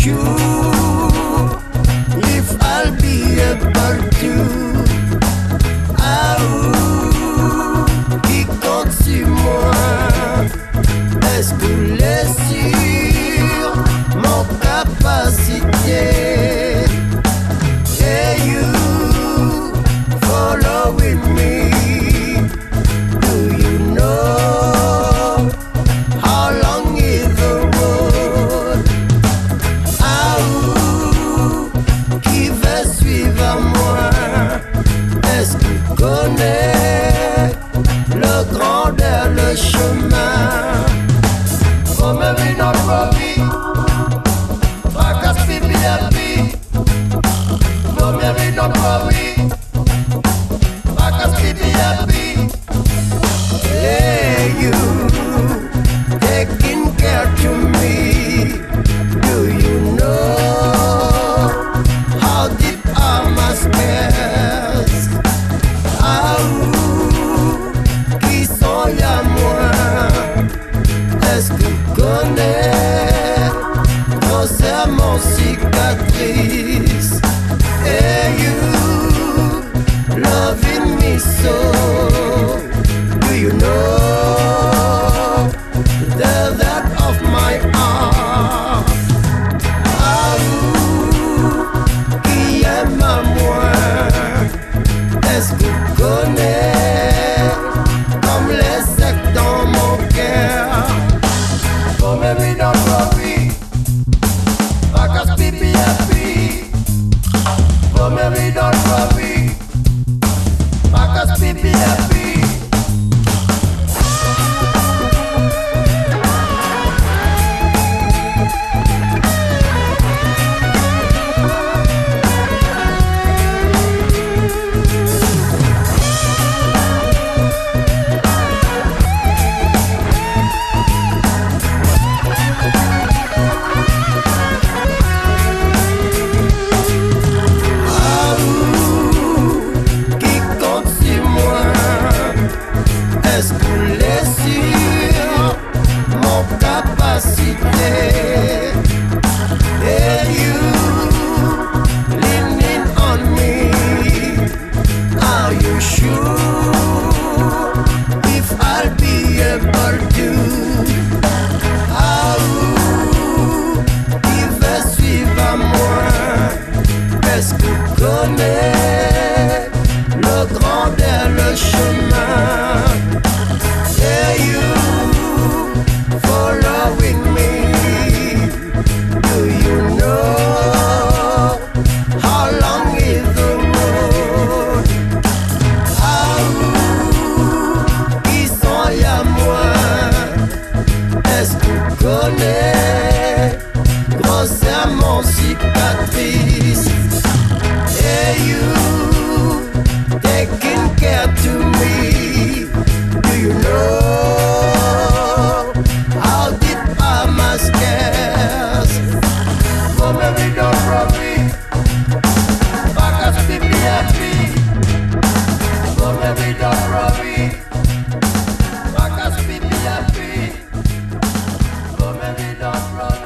sure if I'll be able to? Ah, qui compte sur moi? Est-ce que vous êtes sûr mon capacité? Hey, you following me? Do you know how long is the road? Ah, qui va suivre moi? Est-ce qu'il connaît le grandeur, le chemin? Oh, maybe not worry, fracas be happy. Oh, maybe not worry, fracas be happy. Hey, you taking care to me. Do you know how deep are my scars? Ah, qui sont à moi? Est-ce que tu connais grossièrement cicatrice? Hey, you loving me so. Do you know the depth of my heart? Ah, qui aime à moi? Est-ce que tu connais comme les sectes dans mon cœur? Oh, maybe don't worry, fracas be happy. Oh, maybe don't worry, fracas be happy. Est-ce que vous êtes sûr mon capacité? Hey, you leaning on me. Are you sure if I'll be able to? Ah, il va suivre moi. Est-ce que tu connais le grandeur, le chemin? Hey, you following me? Do you know how long is the road? Ah, ils sont à moi. Est-ce que tu connais grossièrement cicatrice? Hey, you taking care to me. Do you know how deep are my scars? Oh, maybe don't worry, fracas be happy. Oh, maybe don't worry, fracas be happy. Oh, maybe don't worry.